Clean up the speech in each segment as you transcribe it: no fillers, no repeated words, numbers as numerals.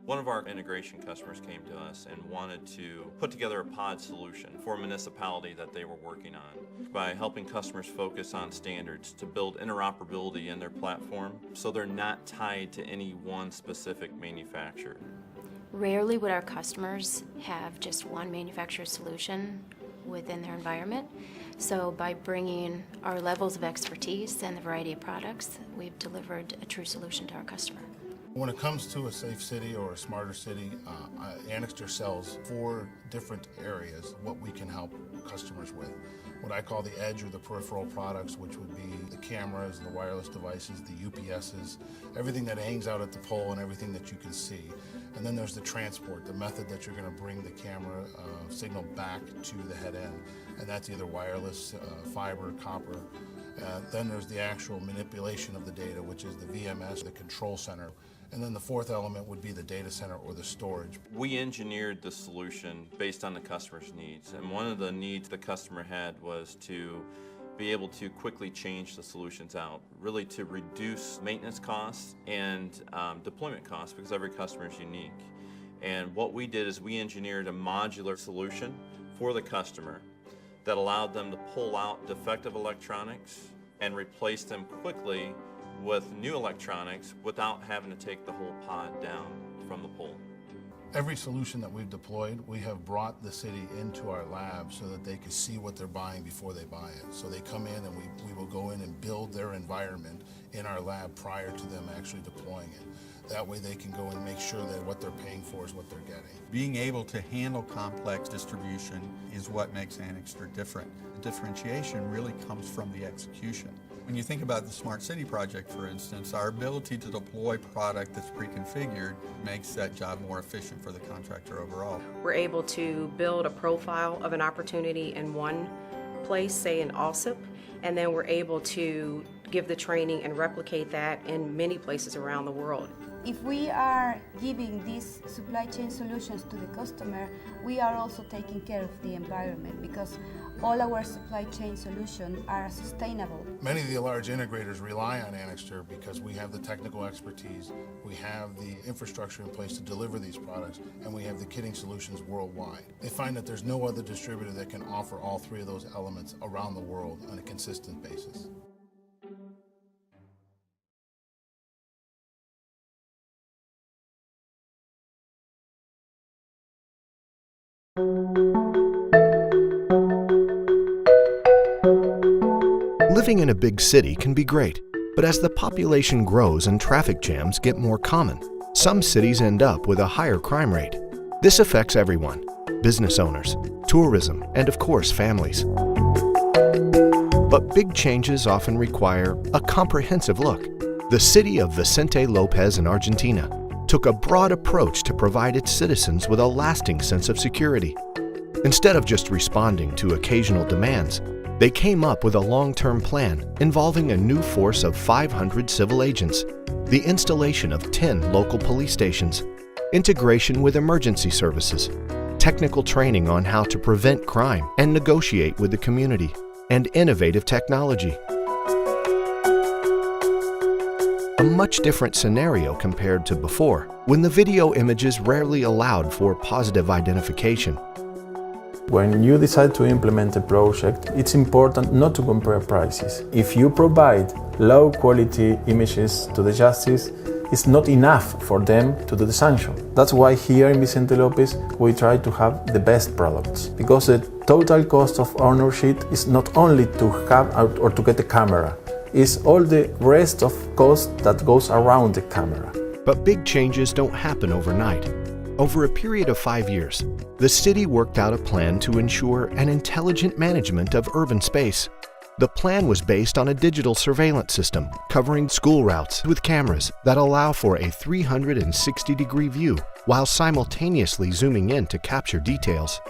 One of our integration customers came to us and wanted to put together a pod solution for a municipality that they were working on by helping customers focus on standards to build interoperability in their platform so they're not tied to any one specific manufacturer. Rarely would our customers have just one manufacturer solution within their environment. So by bringing our levels of expertise and the variety of products, we've delivered a true solution to our customer. When it comes to a safe city or a smarter city, Annixter sells 4 different areas what we can help customers with. What I call the edge or the peripheral products, which would be the cameras, the wireless devices, the UPSs, everything that hangs out at the pole and everything that you can see. And then there's the transport, the method that you're going to bring the camera signal back to the head end. And that's either wireless, fiber, copper. Then there's the actual manipulation of the data, which is the VMS, the control center. And then the 4th element would be the data center or the storage. We engineered the solution based on the customer's needs. And one of the needs the customer had was to be able to quickly change the solutions out, really to reduce maintenance costs and deployment costs, because every customer is unique. And what we did is we engineered a modular solution for the customer that allowed them to pull out defective electronics and replace them quickly with new electronics without having to take the whole pod down from the pole. Every solution that we've deployed, we have brought the city into our lab so that they can see what they're buying before they buy it. So they come in and we will go in and build their environment in our lab prior to them actually deploying it. That way they can go and make sure that what they're paying for is what they're getting. Being able to handle complex distribution is what makes Annixter different. The differentiation really comes from the execution. When you think about the Smart City project, for instance, our ability to deploy product that's pre-configured makes that job more efficient for the contractor overall. We're able to build a profile of an opportunity in one place, say in ALSIP, and then we're able to give the training and replicate that in many places around the world. If we are giving these supply chain solutions to the customer, we are also taking care of the environment, because all our supply chain solutions are sustainable. Many of the large integrators rely on Annixter because we have the technical expertise, we have the infrastructure in place to deliver these products, and we have the kitting solutions worldwide. They find that there's no other distributor that can offer all 3 of those elements around the world on a consistent basis. Living in a big city can be great, but as the population grows and traffic jams get more common, some cities end up with a higher crime rate. This affects everyone: business owners, tourism, and of course families. But big changes often require a comprehensive look. The city of Vicente Lopez in Argentina took a broad approach to provide its citizens with a lasting sense of security. Instead of just responding to occasional demands, they came up with a long-term plan involving a new force of 500 civil agents, the installation of 10 local police stations, integration with emergency services, technical training on how to prevent crime and negotiate with the community, and innovative technology. A much different scenario compared to before, when the video images rarely allowed for positive identification. When you decide to implement a project, it's important not to compare prices. If you provide low quality images to the justice, it's not enough for them to do the sanction. That's why here in Vicente Lopez we try to have the best products, because the total cost of ownership is not only to have or to get a camera, it's all the rest of cost that goes around the camera. But big changes don't happen overnight. Over a period of 5 years, the city worked out a plan to ensure an intelligent management of urban space. The plan was based on a digital surveillance system covering school routes with cameras that allow for a 360-degree view while simultaneously zooming in to capture details.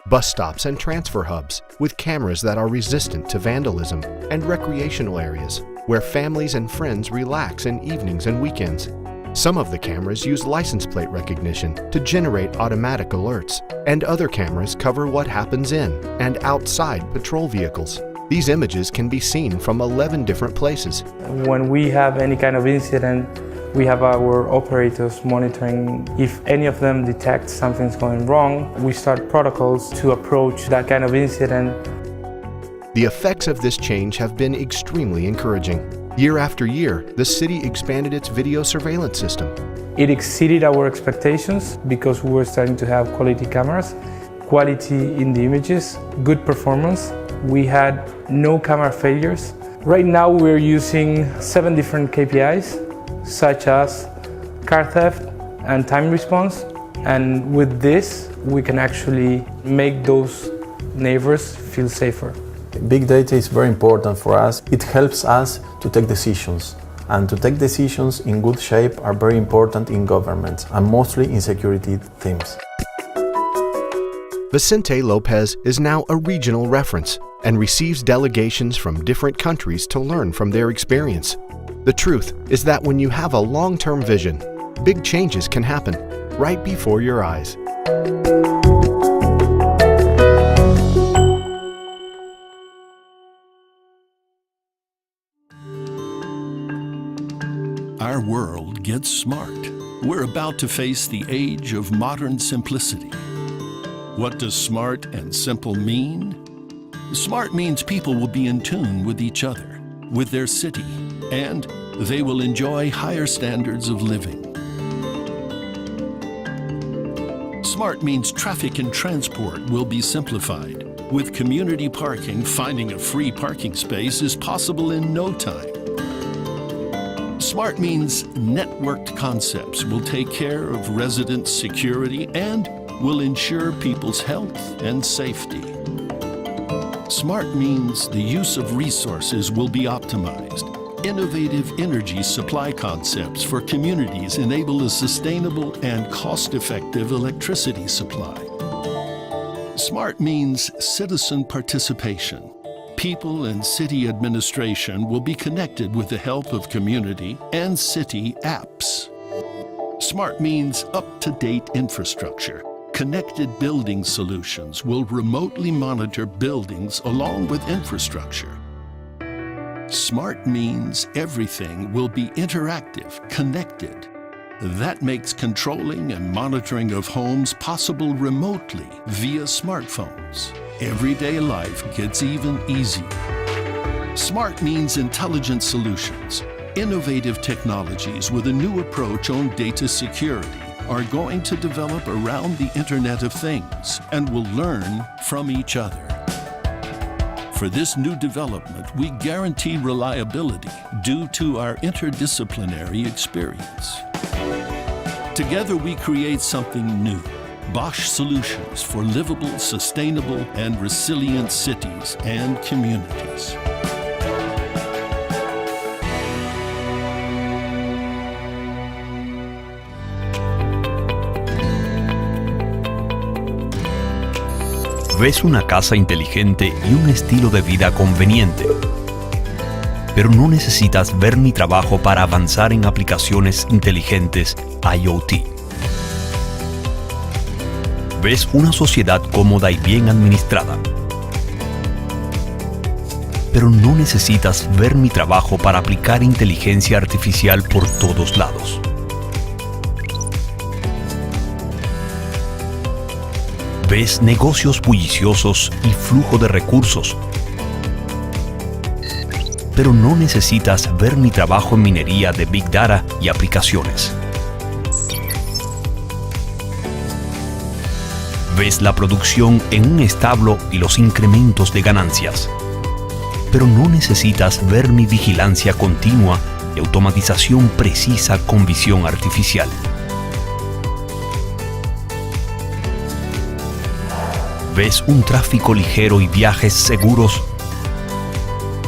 Bus stops and transfer hubs with cameras that are resistant to vandalism, and recreational areas where families and friends relax in evenings and weekends. Some of the cameras use license plate recognition to generate automatic alerts, and other cameras cover what happens in and outside patrol vehicles. These images can be seen from 11 different places. When we have any kind of incident, We have our operators monitoring. If any of them detect something's going wrong, we start protocols to approach that kind of incident. The effects of this change have been extremely encouraging. Year after year, the city expanded its video surveillance system. It exceeded our expectations because we were starting to have quality cameras, quality in the images, good performance. We had no camera failures. Right now we're using 7 different KPIs, such as car theft and time response. And with this, we can actually make those neighbors feel safer. Big data is very important for us. It helps us to take decisions. And to take decisions in good shape are very important in government and mostly in security teams. Vicente Lopez is now a regional reference and receives delegations from different countries to learn from their experience. The truth is that when you have a long-term vision, big changes can happen right before your eyes. Our world gets smart. We're about to face the age of modern simplicity. What does smart and simple mean? Smart means people will be in tune with each other, with their city, and they will enjoy higher standards of living. Smart means traffic and transport will be simplified. With community parking, finding a free parking space is possible in no time. Smart means networked concepts will take care of resident security and will ensure people's health and safety. Smart means the use of resources will be optimized. Innovative energy supply concepts for communities enable a sustainable and cost-effective electricity supply. Smart means citizen participation. People and city administration will be connected with the help of community and city apps. Smart means up-to-date infrastructure. Connected building solutions will remotely monitor buildings along with infrastructure. Smart means everything will be interactive, connected. That makes controlling and monitoring of homes possible remotely via smartphones. Everyday life gets even easier. Smart means intelligent solutions. Innovative technologies with a new approach on data security are going to develop around the Internet of Things and will learn from each other. For this new development, we guarantee reliability due to our interdisciplinary experience. Together we create something new. Bosch solutions for livable, sustainable, and resilient cities and communities. Ves una casa inteligente y un estilo de vida conveniente, pero no necesitas ver mi trabajo para avanzar en aplicaciones inteligentes IoT. Ves una sociedad cómoda y bien administrada, pero no necesitas ver mi trabajo para aplicar inteligencia artificial por todos lados. Ves negocios bulliciosos y flujo de recursos, pero no necesitas ver mi trabajo en minería de Big Data y aplicaciones. Ves la producción en un establo y los incrementos de ganancias, pero no necesitas ver mi vigilancia continua y automatización precisa con visión artificial. Ves un tráfico ligero y viajes seguros,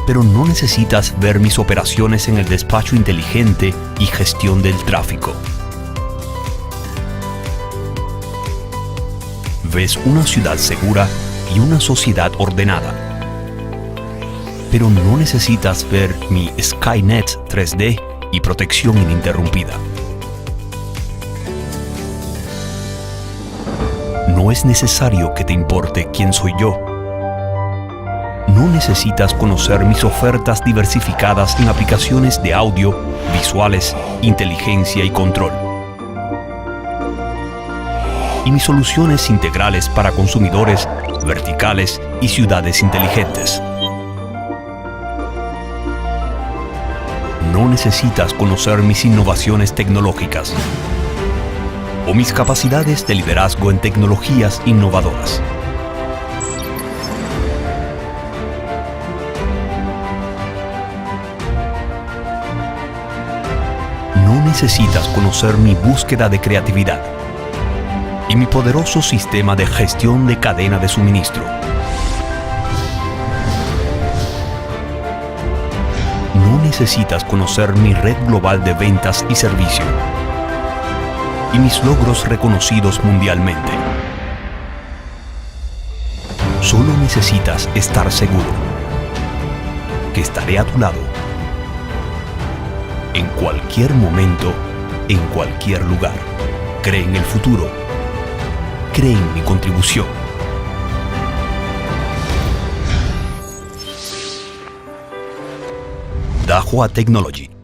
pero no necesitas ver mis operaciones en el despacho inteligente y gestión del tráfico. Ves una ciudad segura y una sociedad ordenada, pero no necesitas ver mi Skynet 3D y protección ininterrumpida. No es necesario que te importe quién soy yo. No necesitas conocer mis ofertas diversificadas en aplicaciones de audio, visuales, inteligencia y control. Y mis soluciones integrales para consumidores, verticales y ciudades inteligentes. No necesitas conocer mis innovaciones tecnológicas o mis capacidades de liderazgo en tecnologías innovadoras. No necesitas conocer mi búsqueda de creatividad y mi poderoso sistema de gestión de cadena de suministro. No necesitas conocer mi red global de ventas y servicio y mis logros reconocidos mundialmente. Solo necesitas estar seguro que estaré a tu lado en cualquier momento, en cualquier lugar. Cree en el futuro. Cree en mi contribución. Dahua Technology.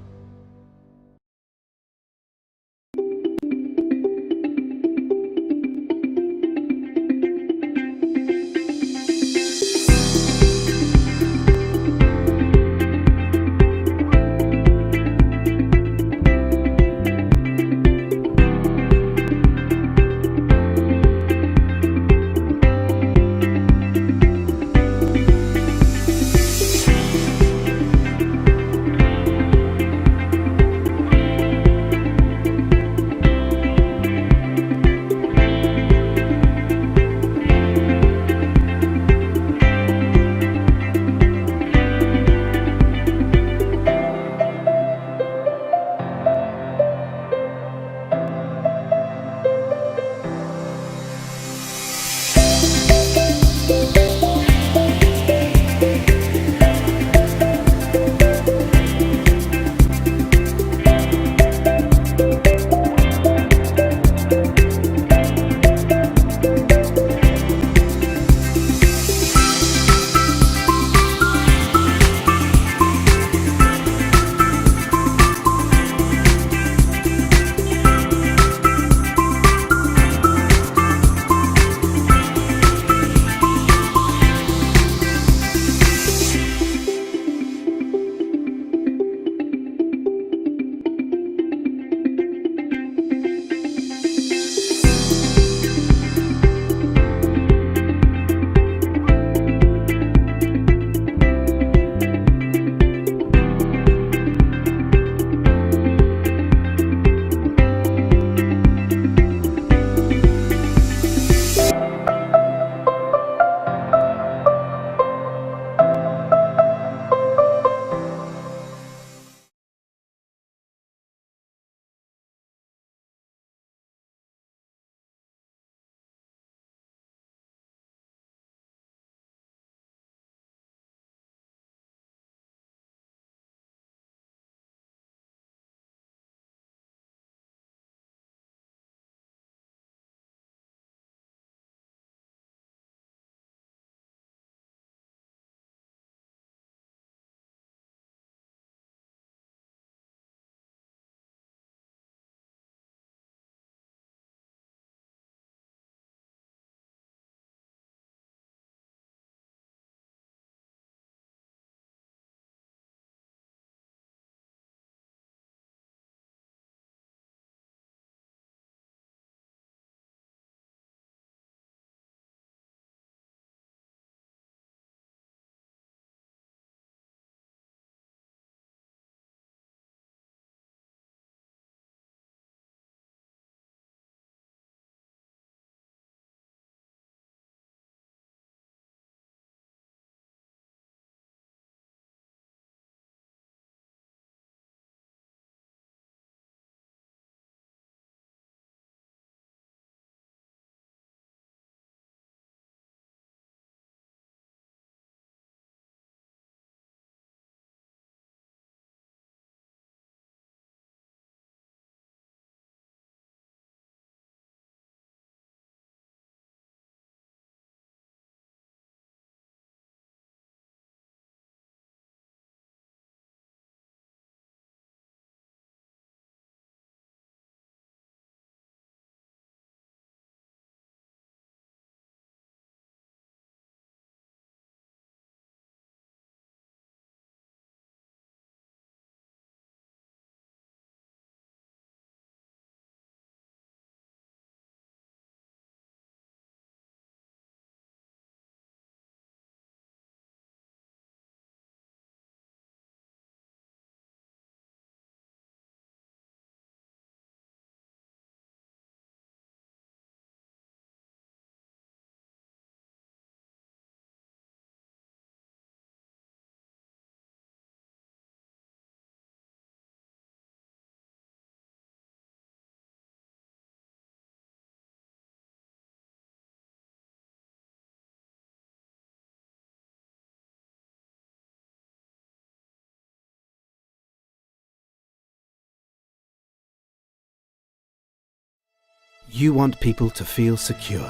You want people to feel secure.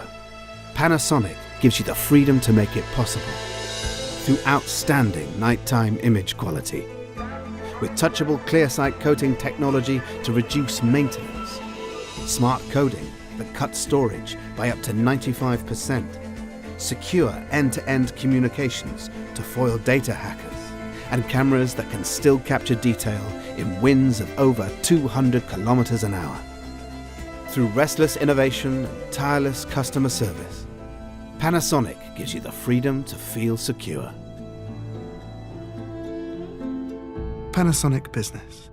Panasonic gives you the freedom to make it possible through outstanding nighttime image quality. With touchable ClearSight coating technology to reduce maintenance, smart coding that cuts storage by up to 95%, secure end-to-end communications to foil data hackers, and cameras that can still capture detail in winds of over 200 kilometers an hour. Through restless innovation and tireless customer service, Panasonic gives you the freedom to feel secure. Panasonic Business.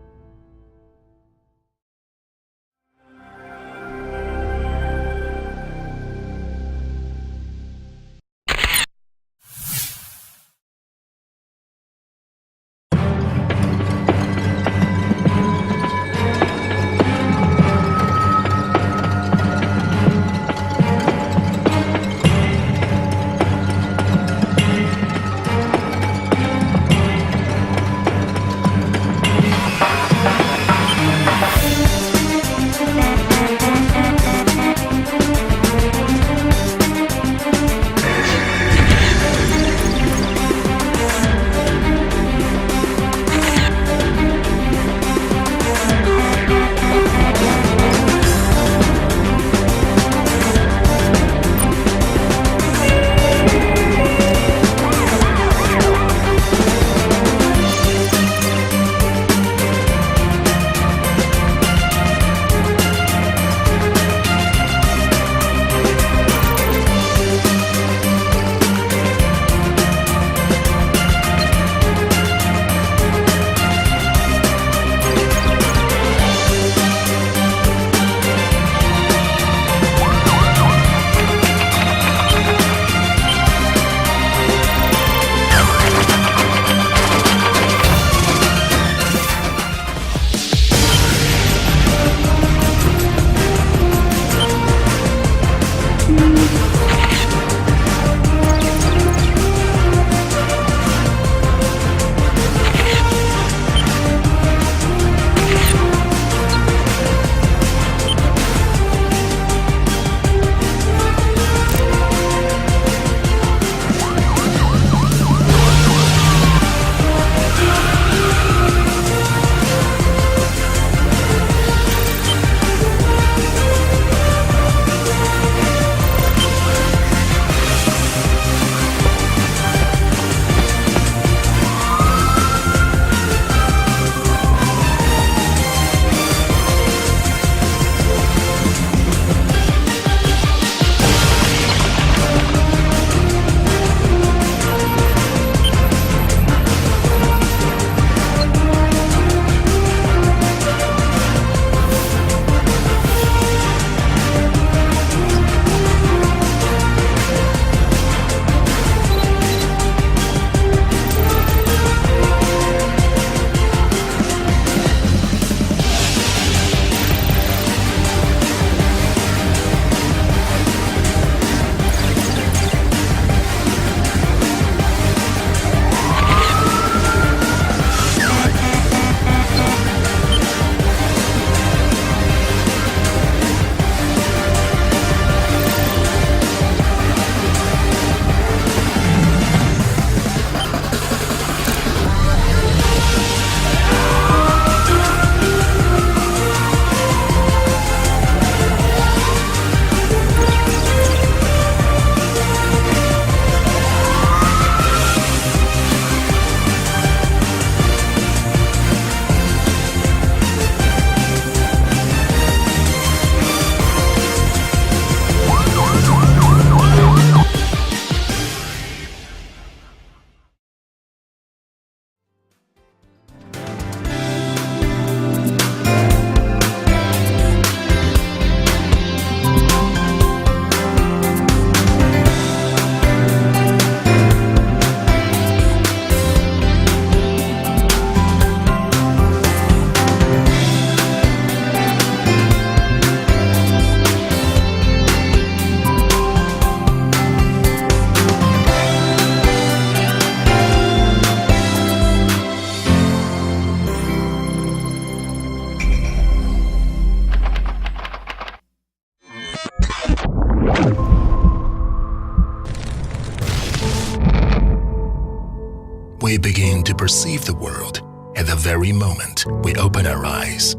to perceive the world at the very moment we open our eyes.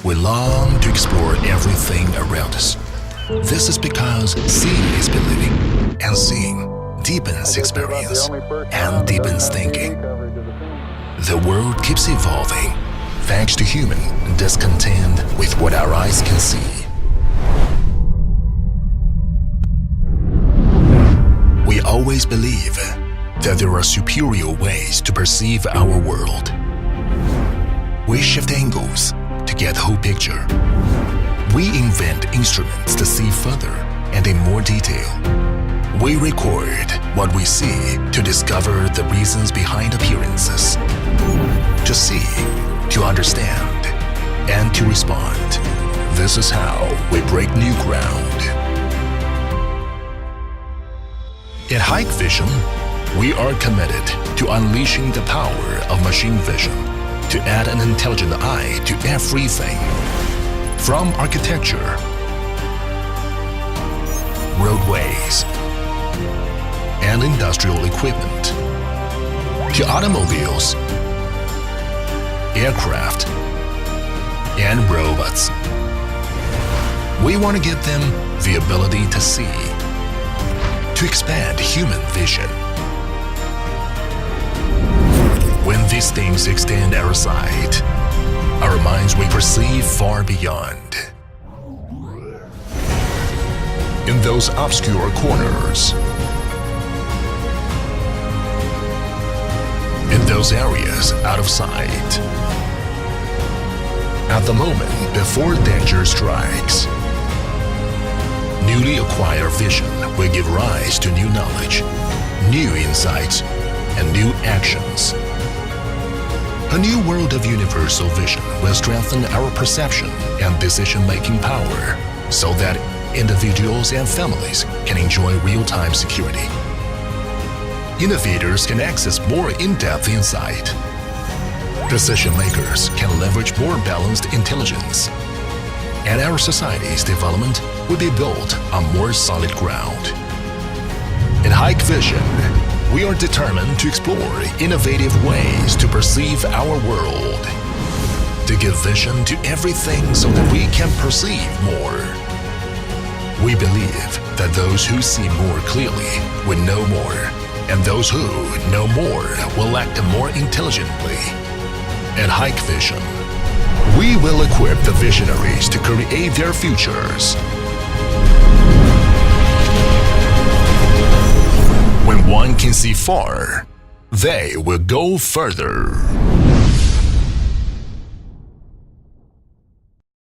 We long to explore everything around us. This is because seeing is believing, and seeing deepens experience and deepens thinking. The world keeps evolving thanks to human discontent with what our eyes can see. We always believe that there are superior ways to perceive our world. We shift angles to get the whole picture. We invent instruments to see further and in more detail. We record what we see to discover the reasons behind appearances. To see, to understand, and to respond. This is how we break new ground. At Hike Vision, we are committed to unleashing the power of machine vision to add an intelligent eye to everything. From architecture, roadways, and industrial equipment, to automobiles, aircraft, and robots. We want to give them the ability to see, to expand human vision. When these things extend our sight, our minds will perceive far beyond. In those obscure corners, in those areas out of sight, at the moment before danger strikes, newly acquired vision will give rise to new knowledge, new insights, and new actions. A new world of universal vision will strengthen our perception and decision-making power so that individuals and families can enjoy real-time security. Innovators can access more in-depth insight. Decision-makers can leverage more balanced intelligence. And our society's development will be built on more solid ground. In Hike Vision, we are determined to explore innovative ways to perceive our world, to give vision to everything so that we can perceive more. We believe that those who see more clearly will know more, and those who know more will act more intelligently. At Hike Vision, we will equip the visionaries to create their futures. When one can see far, they will go further.